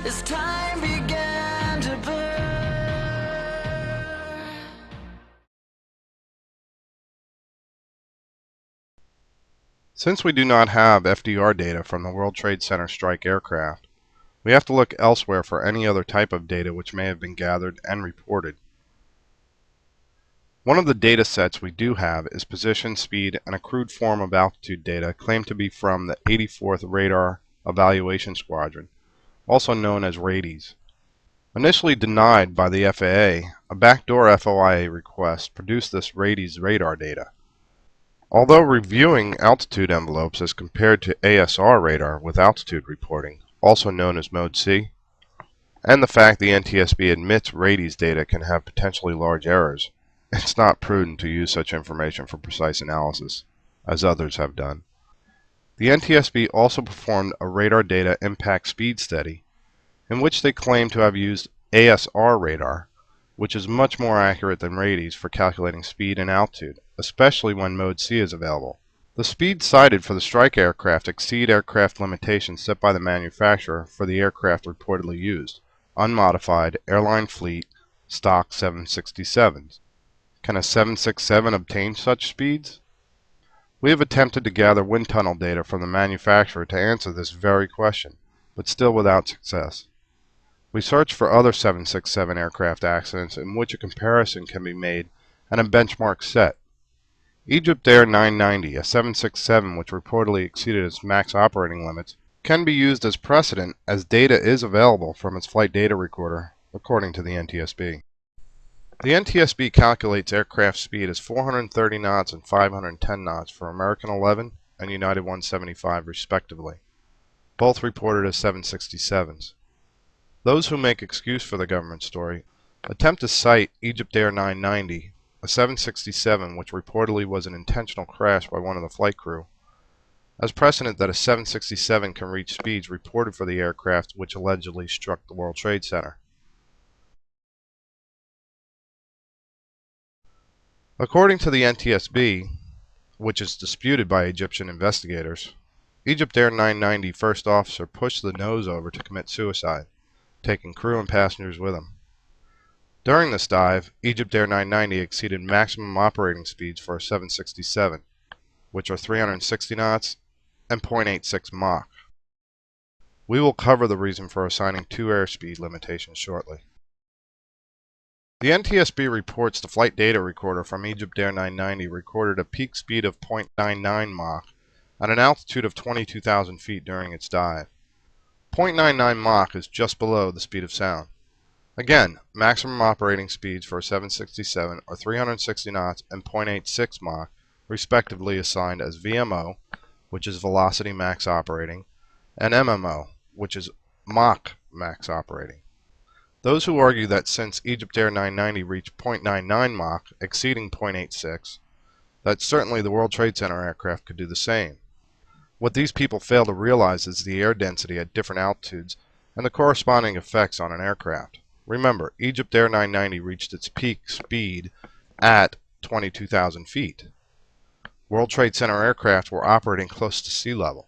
as time began to burn. Since we do not have FDR data from the World Trade Center strike aircraft, we have to look elsewhere for any other type of data which may have been gathered and reported. One of the data sets we do have is position, speed, and a crude form of altitude data claimed to be from the 84th Radar Evaluation Squadron, also known as RADES. Initially denied by the FAA, a backdoor FOIA request produced this RADES radar data. Although reviewing altitude envelopes as compared to ASR radar with altitude reporting, also known as Mode C, and the fact the NTSB admits RADES data can have potentially large errors, it's not prudent to use such information for precise analysis, as others have done. The NTSB also performed a radar data impact speed study, in which they claim to have used ASR radar, which is much more accurate than RADES for calculating speed and altitude, especially when Mode C is available. The speeds cited for the strike aircraft exceed aircraft limitations set by the manufacturer for the aircraft reportedly used, unmodified, airline fleet, stock 767s. Can a 767 obtain such speeds? We have attempted to gather wind tunnel data from the manufacturer to answer this very question, but still without success. We searched for other 767 aircraft accidents in which a comparison can be made and a benchmark set. EgyptAir 990, a 767 which reportedly exceeded its max operating limits, can be used as precedent as data is available from its flight data recorder, according to the NTSB. The NTSB calculates aircraft speed as 430 knots and 510 knots for American 11 and United 175 respectively, both reported as 767s. Those who make excuse for the government story attempt to cite EgyptAir 990, a 767 which reportedly was an intentional crash by one of the flight crew, as precedent that a 767 can reach speeds reported for the aircraft which allegedly struck the World Trade Center. According to the NTSB, which is disputed by Egyptian investigators, EgyptAir 990 first officer pushed the nose over to commit suicide, taking crew and passengers with him. During this dive, EgyptAir 990 exceeded maximum operating speeds for a 767, which are 360 knots and 0.86 Mach. We will cover the reason for assigning two airspeed limitations shortly. The NTSB reports the flight data recorder from EgyptAir 990 recorded a peak speed of 0.99 Mach at an altitude of 22,000 feet during its dive. 0.99 Mach is just below the speed of sound. Again, maximum operating speeds for a 767 are 360 knots and 0.86 Mach, respectively assigned as VMO, which is velocity max operating, and MMO, which is Mach max operating. Those who argue that since EgyptAir 990 reached 0.99 Mach, exceeding 0.86, that certainly the World Trade Center aircraft could do the same. What these people fail to realize is the air density at different altitudes and the corresponding effects on an aircraft. Remember, EgyptAir 990 reached its peak speed at 22,000 feet. World Trade Center aircraft were operating close to sea level.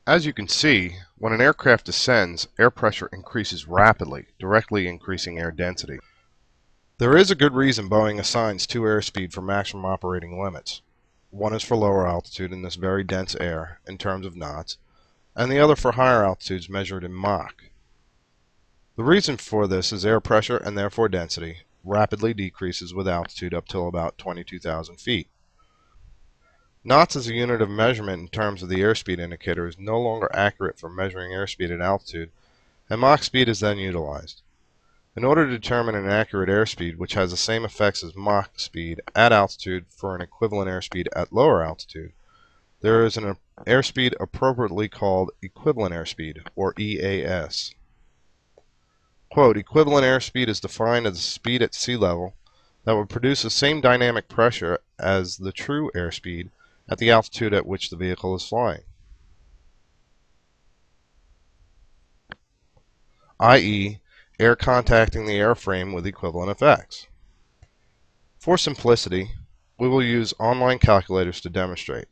As you can see, when an aircraft descends, air pressure increases rapidly, directly increasing air density. There is a good reason Boeing assigns two airspeed for maximum operating limits. One is for lower altitude in this very dense air, in terms of knots, and the other for higher altitudes measured in Mach. The reason for this is air pressure, and therefore density, rapidly decreases with altitude up till about 22,000 feet. Knots as a unit of measurement in terms of the airspeed indicator is no longer accurate for measuring airspeed at altitude, and Mach speed is then utilized. In order to determine an accurate airspeed which has the same effects as Mach speed at altitude for an equivalent airspeed at lower altitude, there is an airspeed appropriately called equivalent airspeed, or EAS. Quote, equivalent airspeed is defined as the speed at sea level that would produce the same dynamic pressure as the true airspeed at the altitude at which the vehicle is flying, i.e., air contacting the airframe with equivalent effects. For simplicity, we will use online calculators to demonstrate,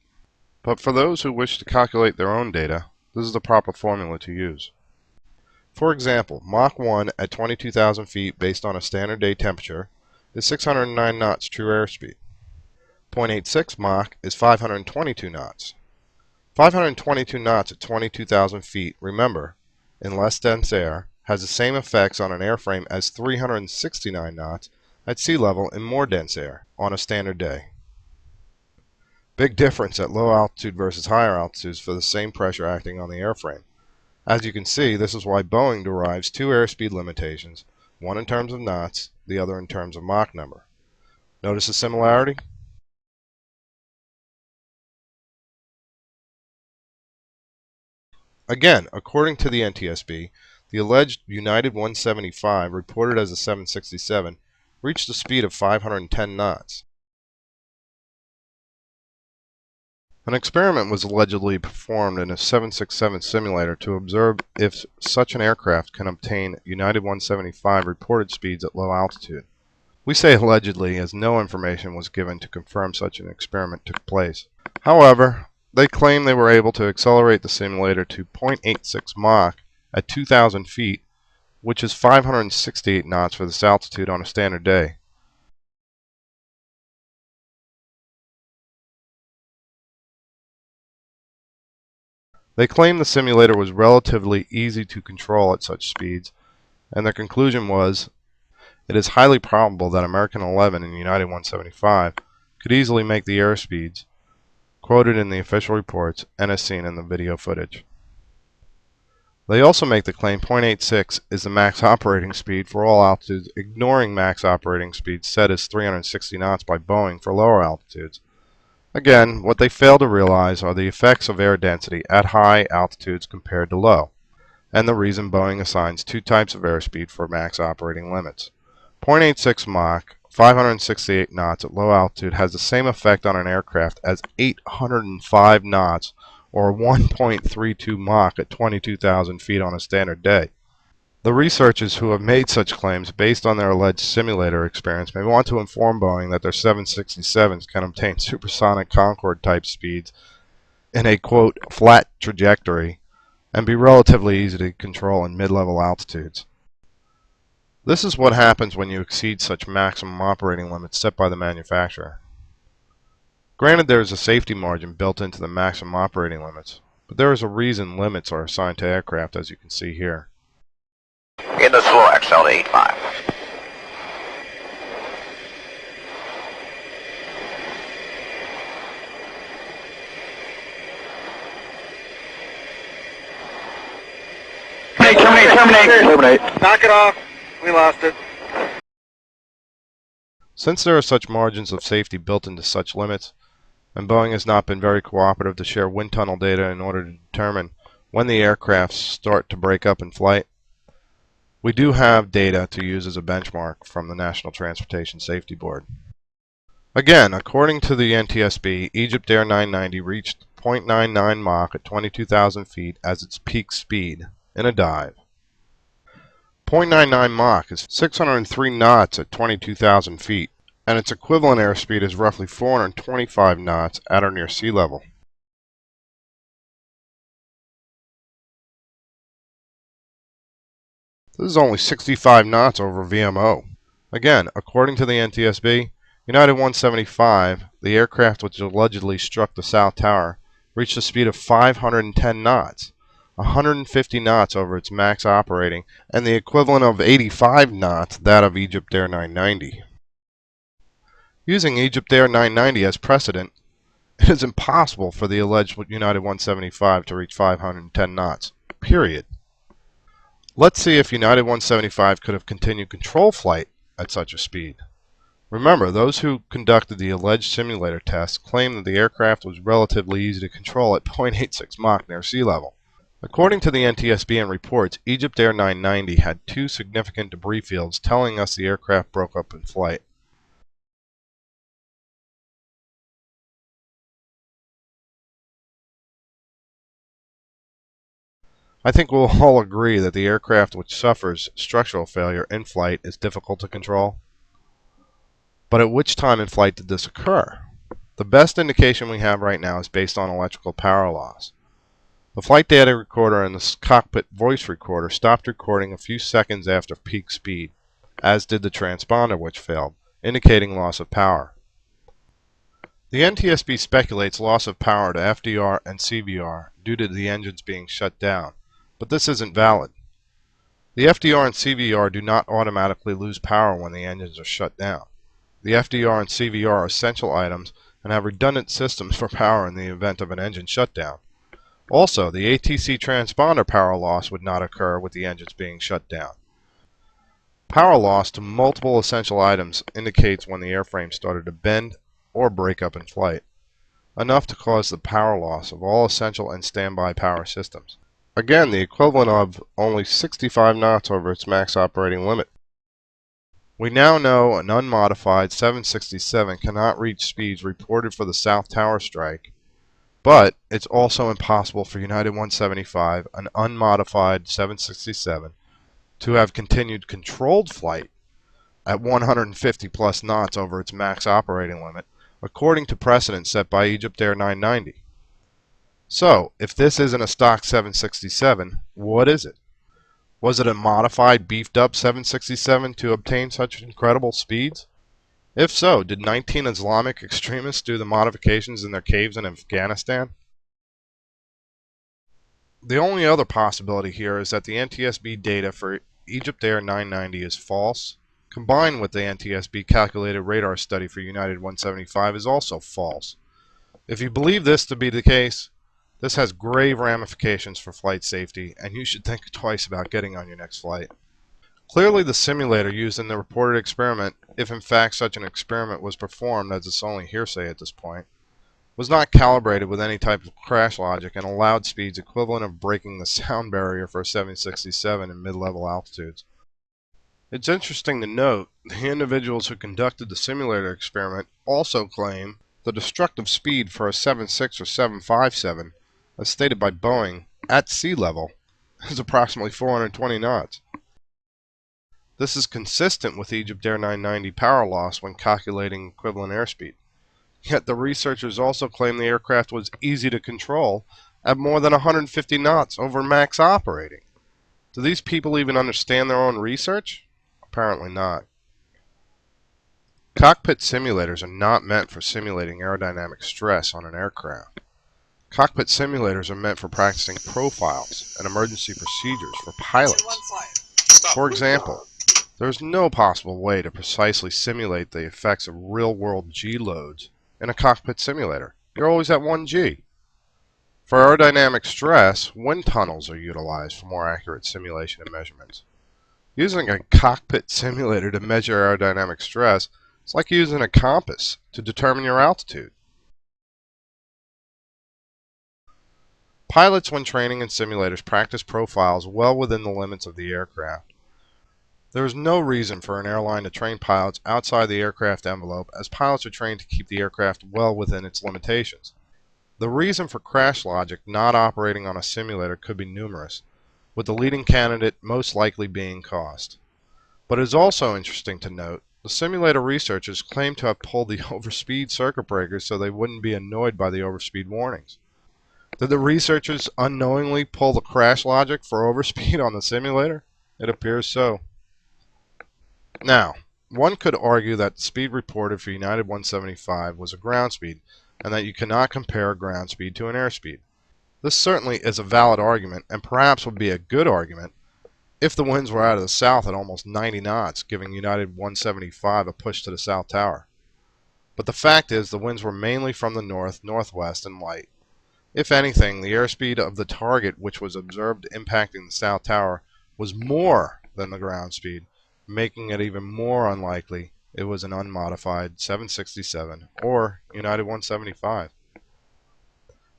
but for those who wish to calculate their own data, this is the proper formula to use. For example, Mach 1 at 22,000 feet based on a standard day temperature is 609 knots true airspeed. 0.86 Mach is 522 knots. 522 knots at 22,000 feet, remember, in less dense air, has the same effects on an airframe as 369 knots at sea level in more dense air on a standard day. Big difference at low altitude versus higher altitudes for the same pressure acting on the airframe. As you can see, this is why Boeing derives two airspeed limitations, one in terms of knots, the other in terms of Mach number. Notice the similarity? Again, according to the NTSB, the alleged United 175, reported as a 767, reached a speed of 510 knots. An experiment was allegedly performed in a 767 simulator to observe if such an aircraft can obtain United 175 reported speeds at low altitude. We say allegedly as no information was given to confirm such an experiment took place. However, they claim they were able to accelerate the simulator to 0.86 Mach at 2,000 feet, which is 568 knots for this altitude on a standard day. They claim the simulator was relatively easy to control at such speeds, and their conclusion was, it is highly probable that American 11 and United 175 could easily make the airspeeds quoted in the official reports and as seen in the video footage. They also make the claim 0.86 is the max operating speed for all altitudes, ignoring max operating speed set as 360 knots by Boeing for lower altitudes. Again, what they fail to realize are the effects of air density at high altitudes compared to low, and the reason Boeing assigns two types of airspeed for max operating limits. 0.86 Mach, 568 knots at low altitude, has the same effect on an aircraft as 805 knots or 1.32 Mach at 22,000 feet on a standard day. The researchers who have made such claims based on their alleged simulator experience may want to inform Boeing that their 767s can obtain supersonic Concorde type speeds in a quote flat trajectory and be relatively easy to control in mid-level altitudes. This is what happens when you exceed such maximum operating limits set by the manufacturer. Granted, there is a safety margin built into the maximum operating limits, but there is a reason limits are assigned to aircraft, as you can see here. In the slow XL to 85. Terminate. Knock it off. We lost it. Since there are such margins of safety built into such limits, and Boeing has not been very cooperative to share wind tunnel data in order to determine when the aircraft start to break up in flight, we do have data to use as a benchmark from the National Transportation Safety Board. Again, according to the NTSB, Egypt Air 990 reached 0.99 Mach at 22,000 feet as its peak speed in a dive. 0.99 Mach is 603 knots at 22,000 feet, and its equivalent airspeed is roughly 425 knots at or near sea level. This is only 65 knots over VMO. Again, according to the NTSB, United 175, the aircraft which allegedly struck the South Tower, reached a speed of 510 knots, 150 knots over its max operating, and the equivalent of 85 knots, that of Egypt Air 990. Using Egypt Air 990 as precedent, it is impossible for the alleged United 175 to reach 510 knots, period. Let's see if United 175 could have continued control flight at such a speed. Remember, those who conducted the alleged simulator tests claimed that the aircraft was relatively easy to control at 0.86 Mach near sea level. According to the NTSB and reports, Egypt Air 990 had two significant debris fields telling us the aircraft broke up in flight. I think we'll all agree that the aircraft which suffers structural failure in flight is difficult to control. But at which time in flight did this occur? The best indication we have right now is based on electrical power loss. The flight data recorder and the cockpit voice recorder stopped recording a few seconds after peak speed, as did the transponder, which failed, indicating loss of power. The NTSB speculates loss of power to FDR and CVR due to the engines being shut down, but this isn't valid. The FDR and CVR do not automatically lose power when the engines are shut down. The FDR and CVR are essential items and have redundant systems for power in the event of an engine shutdown. Also, the ATC transponder power loss would not occur with the engines being shut down. Power loss to multiple essential items indicates when the airframe started to bend or break up in flight, enough to cause the power loss of all essential and standby power systems. Again, the equivalent of only 65 knots over its max operating limit. We now know an unmodified 767 cannot reach speeds reported for the South Tower strike, but it's also impossible for United 175, an unmodified 767, to have continued controlled flight at 150 plus knots over its max operating limit, according to precedent set by EgyptAir 990. So, if this isn't a stock 767, what is it? Was it a modified, beefed-up 767 to obtain such incredible speeds? If so, did 19 Islamic extremists do the modifications in their caves in Afghanistan? The only other possibility here is that the NTSB data for EgyptAir 990 is false, combined with the NTSB calculated radar study for United 175 is also false. If you believe this to be the case, this has grave ramifications for flight safety, and you should think twice about getting on your next flight. Clearly, the simulator used in the reported experiment, if in fact such an experiment was performed, as it's only hearsay at this point, was not calibrated with any type of crash logic and allowed speeds equivalent of breaking the sound barrier for a 767 in mid-level altitudes. It's interesting to note the individuals who conducted the simulator experiment also claim the destructive speed for a 76 or 757, as stated by Boeing, at sea level, is approximately 420 knots. This is consistent with EgyptAir 990 power loss when calculating equivalent airspeed. Yet the researchers also claim the aircraft was easy to control at more than 150 knots over max operating. Do these people even understand their own research? Apparently not. Cockpit simulators are not meant for simulating aerodynamic stress on an aircraft. Cockpit simulators are meant for practicing profiles and emergency procedures for pilots. For example, there is no possible way to precisely simulate the effects of real-world G loads in a cockpit simulator. You're always at 1 G. For aerodynamic stress, wind tunnels are utilized for more accurate simulation and measurements. Using a cockpit simulator to measure aerodynamic stress is like using a compass to determine your altitude. Pilots, when training in simulators, practice profiles well within the limits of the aircraft. There is no reason for an airline to train pilots outside the aircraft envelope, as pilots are trained to keep the aircraft well within its limitations. The reason for crash logic not operating on a simulator could be numerous, with the leading candidate most likely being cost. But it is also interesting to note, the simulator researchers claim to have pulled the overspeed circuit breakers so they wouldn't be annoyed by the overspeed warnings. Did the researchers unknowingly pull the crash logic for overspeed on the simulator? It appears so. Now, one could argue that the speed reported for United 175 was a ground speed, and that you cannot compare a ground speed to an airspeed. This certainly is a valid argument, and perhaps would be a good argument if the winds were out of the south at almost 90 knots, giving United 175 a push to the South Tower. But the fact is, the winds were mainly from the north, northwest, and light. If anything, the airspeed of the target which was observed impacting the South Tower was more than the ground speed, making it even more unlikely it was an unmodified 767 or United 175.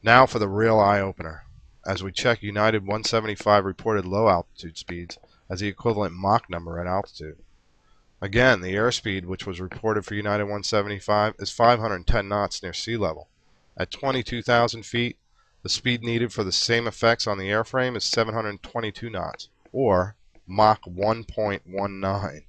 Now for the real eye-opener, as we check United 175 reported low altitude speeds as the equivalent Mach number at altitude. Again, the airspeed which was reported for United 175 is 510 knots near sea level. At 22,000 feet, the speed needed for the same effects on the airframe is 722 knots, or Mach 1.19.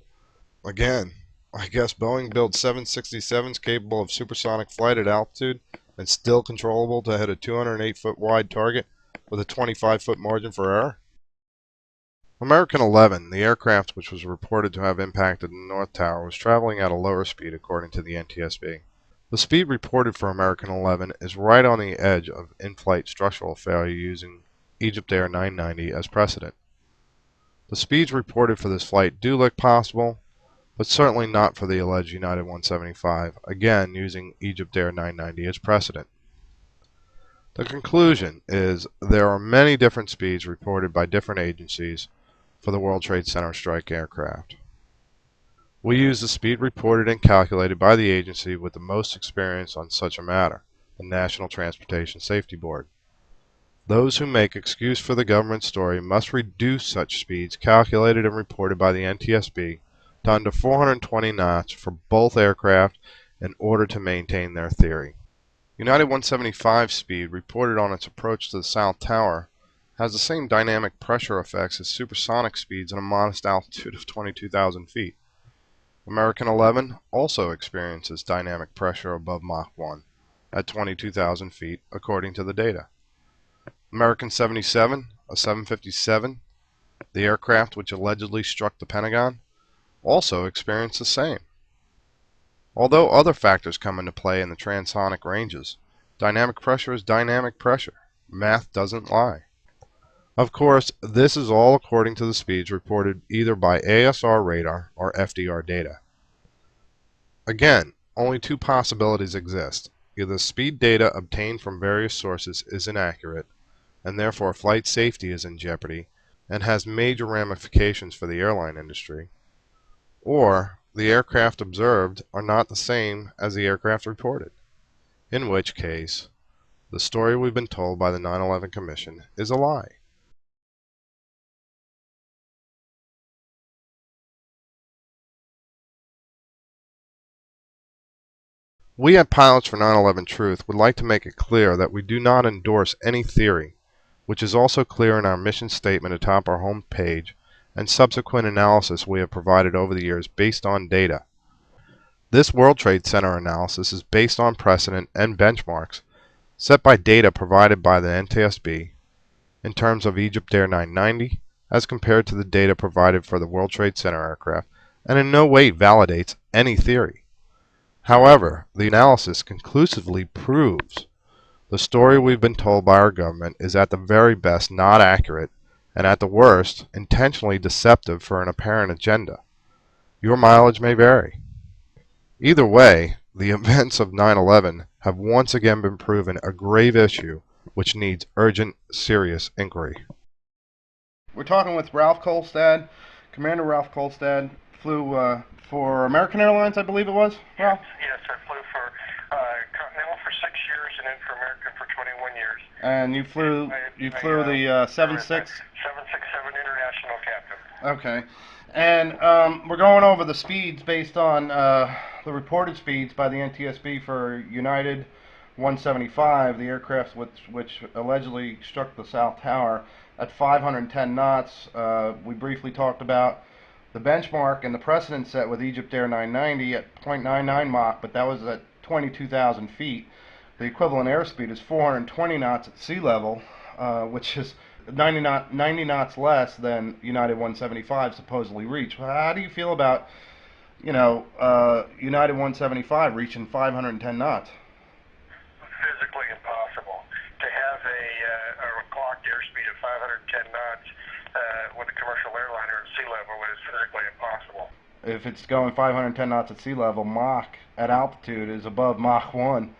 Again, I guess Boeing builds 767s capable of supersonic flight at altitude and still controllable to hit a 208-foot wide target with a 25-foot margin for error? American 11, the aircraft which was reported to have impacted the North Tower, was traveling at a lower speed according to the NTSB. The speed reported for American 11 is right on the edge of in-flight structural failure using Egypt Air 990 as precedent. The speeds reported for this flight do look possible, but certainly not for the alleged United 175, again using Egypt Air 990 as precedent. The conclusion is there are many different speeds reported by different agencies for the World Trade Center strike aircraft. We use the speed reported and calculated by the agency with the most experience on such a matter, the National Transportation Safety Board. Those who make excuse for the government story must reduce such speeds calculated and reported by the NTSB to under 420 knots for both aircraft in order to maintain their theory. United 175 speed reported on its approach to the South Tower has the same dynamic pressure effects as supersonic speeds at a modest altitude of 22,000 feet. American 11 also experiences dynamic pressure above Mach 1 at 22,000 feet according to the data. American 77, a 757, the aircraft which allegedly struck the Pentagon, also experienced the same. Although other factors come into play in the transonic ranges, dynamic pressure is dynamic pressure. Math doesn't lie. Of course, this is all according to the speeds reported either by ASR radar or FDR data. Again, only two possibilities exist. Either the speed data obtained from various sources is inaccurate, and therefore flight safety is in jeopardy and has major ramifications for the airline industry, or the aircraft observed are not the same as the aircraft reported, in which case the story we've been told by the 9/11 Commission is a lie. We at Pilots for 9/11 Truth would like to make it clear that we do not endorse any theory, which is also clear in our mission statement atop our home page and subsequent analysis we have provided over the years based on data. This World Trade Center analysis is based on precedent and benchmarks set by data provided by the NTSB in terms of Egypt Air 990 as compared to the data provided for the World Trade Center aircraft, and in no way validates any theory. However, the analysis conclusively proves the story we've been told by our government is at the very best not accurate and at the worst intentionally deceptive for an apparent agenda. Your mileage may vary. Either way, the events of 9/11 have once again been proven a grave issue which needs urgent, serious inquiry. We're talking with Ralph Kolstad. Commander Ralph Kolstad flew for American Airlines, I believe it was, Ralph? Yes, I flew for Continental for 6 years and then for American for 21 years. And you flew the 76? 767 International Captain. Okay. And we're going over the speeds based on the reported speeds by the NTSB for United 175, the aircraft which allegedly struck the South Tower at 510 knots. We briefly talked about the benchmark and the precedent set with Egypt Air 990 at 0.99 Mach, but that was at 22,000 feet. The equivalent airspeed is 420 knots at sea level, which is 90 knots less than United 175 supposedly reached. How do you feel about, United 175 reaching 510 knots? Physically impossible. To have a clocked airspeed of 510 knots with a commercial airliner at sea level is physically impossible. If it's going 510 knots at sea level, Mach at altitude is above Mach 1.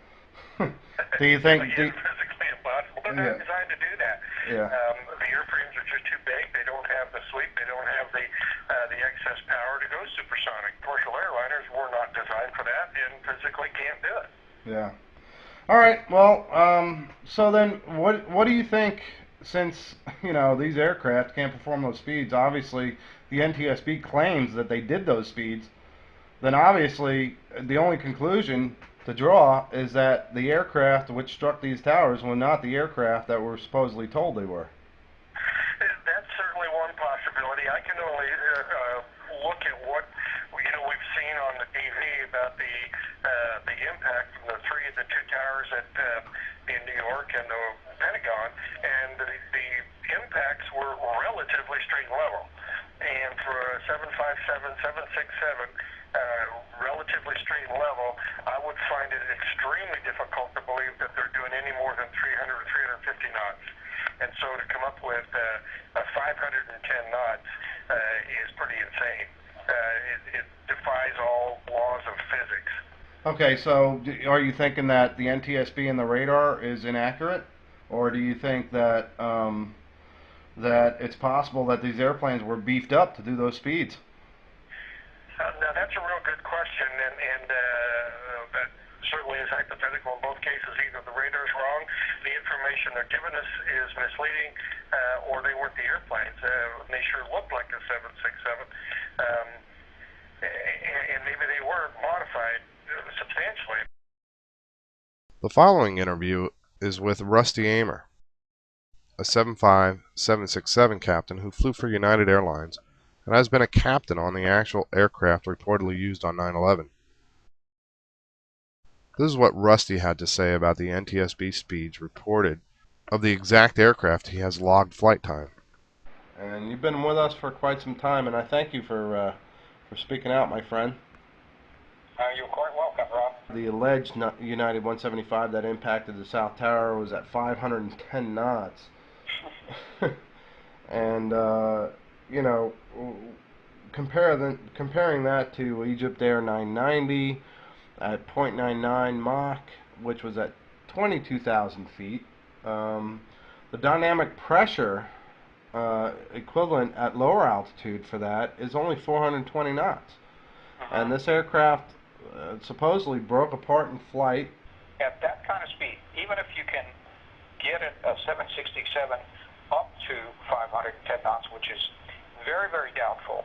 Do you think... It's physically impossible. They're not designed to do that. Yeah. The airframes are just too big. They don't have the sweep. They don't have the excess power to go supersonic. Commercial airliners were not designed for that and physically can't do it. Yeah. All right. Well, so then what do you think, since, these aircraft can't perform those speeds, obviously the NTSB claims that they did those speeds, then obviously the only conclusion to draw is that the aircraft which struck these towers were not the aircraft that were supposedly told they were. That's certainly one possibility. I can only look at what we've seen on the TV about the impact from the two towers in New York and the Pentagon, and the impacts were relatively straight and level. And for a 757, 767, relatively straight and level, I would find it extremely difficult to believe that they're doing any more than 300 or 350 knots. And so to come up with a 510 knots is pretty insane. It defies all laws of physics. Okay, so are you thinking that the NTSB and the radar is inaccurate, or do you think that that it's possible that these airplanes were beefed up to do those speeds? Now that's a real good question, and that certainly is hypothetical in both cases. Either the radar is wrong, the information they're giving us is misleading, or they weren't the airplanes. They sure looked like a 767, and maybe they were modified substantially. The following interview is with Rusty Amer, a 75767 captain who flew for United Airlines and has been a captain on the actual aircraft reportedly used on 9/11. This is what Rusty had to say about the NTSB speeds reported of the exact aircraft he has logged flight time. And you've been with us for quite some time, and I thank you for speaking out, my friend. You're quite welcome, Rob. The alleged United 175 that impacted the South Tower was at 510 knots. And, you know, comparing that to Egypt Air 990 at 0.99 Mach, which was at 22,000 feet, the dynamic pressure equivalent at lower altitude for that is only 420 knots. And this aircraft supposedly broke apart in flight. At that kind of speed, even if you can get a 767 up to 510 knots, which is very, very doubtful,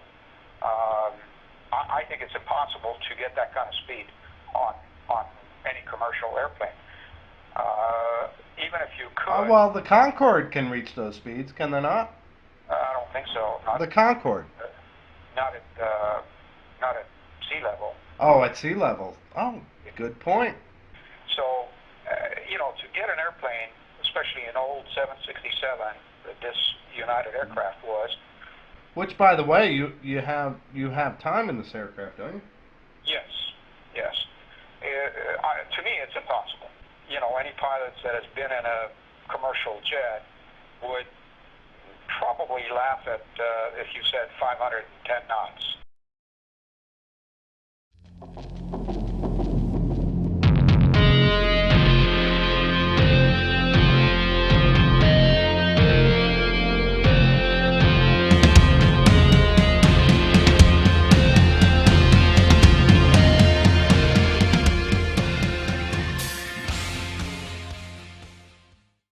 I think it's impossible to get that kind of speed on any commercial airplane. Even if you could. Well, the Concorde can reach those speeds, can they not? I don't think so. The Concorde. Not at sea level. Oh, at sea level. Oh, good point. So, you know, to get an airplane, especially an old 767 that this United aircraft was. Which, by the way, you have time in this aircraft, don't you? Yes, yes. To me, it's impossible. You know, any pilot that has been in a commercial jet would probably laugh at if you said 510 knots.